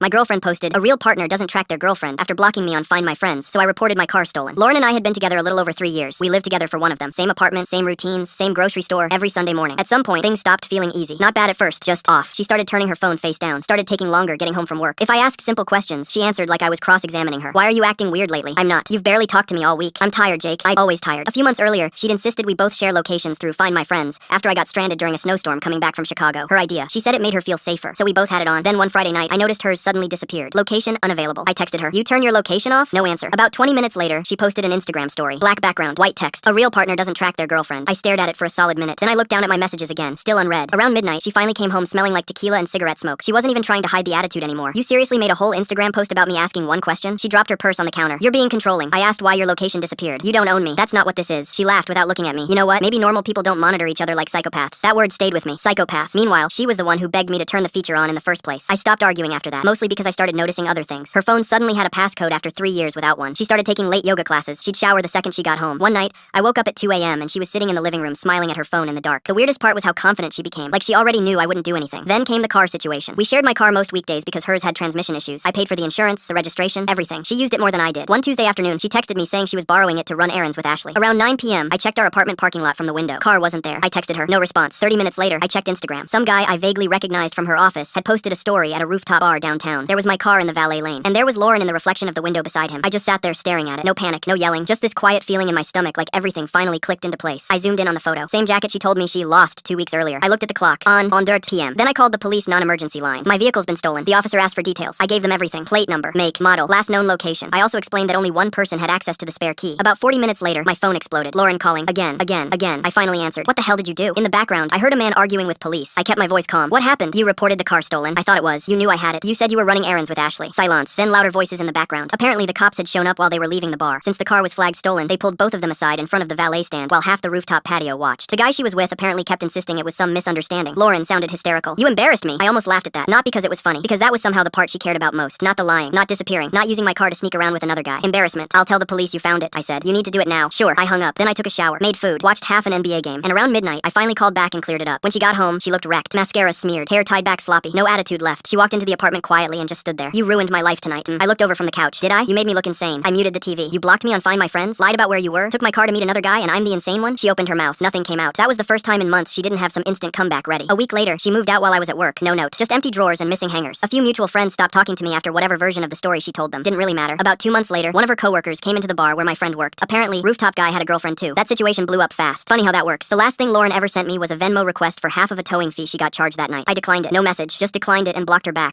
My girlfriend posted, a real partner doesn't track their girlfriend after blocking me on Find My Friends, so I reported my car stolen. Lauren and I had been together a little over 3 years. We lived together for one of them. Same apartment, same routines, same grocery store, every Sunday morning. At some point, things stopped feeling easy. Not bad at first, just off. She started turning her phone face down, started taking longer getting home from work. If I asked simple questions, she answered like I was cross-examining her. Why are you acting weird lately? I'm not. You've barely talked to me all week. I'm tired, Jake. I'm always tired. A few months earlier, she'd insisted we both share locations through Find My Friends after I got stranded during a snowstorm coming back from Chicago. Her idea. She said it made her feel safer, so we both had it on. Then one Friday night, I noticed hers suddenly disappeared. Location unavailable. I texted her, you turn your location off? No answer. About 20 minutes later, she posted an Instagram story. Black background, white text. A real partner doesn't track their girlfriend. I stared at it for a solid minute. Then I looked down at my messages again, still unread. Around midnight, she finally came home smelling like tequila and cigarette smoke. She wasn't even trying to hide the attitude anymore. You seriously made a whole Instagram post about me asking one question? She dropped her purse on the counter. You're being controlling. I asked why your location disappeared. You don't own me. That's not what this is. She laughed without looking at me. You know what? Maybe normal people don't monitor each other like psychopaths. That word stayed with me. Psychopath. Meanwhile, she was the one who begged me to turn the feature on in the first place. I stopped arguing after that, mostly because I started noticing other things. Her phone suddenly had a passcode after 3 years without one. She started taking late yoga classes. She'd shower the second she got home. One night, I woke up at 2 a.m. and she was sitting in the living room smiling at her phone in the dark. The weirdest part was how confident she became, like she already knew I wouldn't do anything. Then came the car situation. We shared my car most weekdays because hers had transmission issues. I paid for the insurance, the registration, everything. She used it more than I did. One Tuesday afternoon, she texted me saying she was borrowing it to run errands with Ashley. Around 9 p.m., I checked our apartment parking lot from the window. Car wasn't there. I texted her. No response. 30 minutes later, I checked Instagram. Some guy I vaguely recognized from her office had posted a story at a rooftop bar downtown. There was my car in the valet lane, and there was Lauren in the reflection of the window beside him. I just sat there staring at it. No panic, no yelling, just this quiet feeling in my stomach like everything finally clicked into place. I zoomed in on the photo. Same jacket she told me she lost 2 weeks earlier. I looked at the clock. On dirt p.m. Then I called the police non-emergency line. My vehicle's been stolen. The officer asked for details. I gave them everything. Plate number, make, model, last known location. I also explained that only one person had access to the spare key. About 40 minutes later, my phone exploded. Lauren calling. Again. I finally answered. What the hell did you do? In the background, I heard a man arguing with police. I kept my voice calm. What happened? You reported the car stolen. I thought it was. You knew I had it. You said you were running errands with Ashley. Silence. Then louder voices in the background. Apparently the cops had shown up while they were leaving the bar. Since the car was flagged stolen, they pulled both of them aside in front of the valet stand while half the rooftop patio watched. The guy she was with apparently kept insisting it was some misunderstanding. Lauren sounded hysterical. You embarrassed me. I almost laughed at that. Not because it was funny, because that was somehow the part she cared about most. Not the lying, not disappearing, not using my car to sneak around with another guy. Embarrassment. I'll tell the police you found it, I said. You need to do it now. Sure. I hung up. Then I took a shower, made food, watched half an NBA game, and around midnight, I finally called back and cleared it up. When she got home, she looked wrecked. Mascara smeared, hair tied back sloppy, no attitude left. She walked into the apartment quietly and just stood there. You ruined my life tonight. I looked over from the couch. Did I? You made me look insane. I muted the TV. You blocked me on Find My Friends, lied about where you were, took my car to meet another guy, and I'm the insane one? She opened her mouth. Nothing came out. That was the first time in months she didn't have some instant comeback ready. A week later, she moved out while I was at work. No note. Just empty drawers and missing hangers. A few mutual friends stopped talking to me after whatever version of the story she told them. Didn't really matter. About 2 months later, one of her coworkers came into the bar where my friend worked. Apparently, rooftop guy had a girlfriend too. That situation blew up fast. Funny how that works. The last thing Lauren ever sent me was a Venmo request for half of a towing fee she got charged that night. I declined it. No message. Just declined it and blocked her back.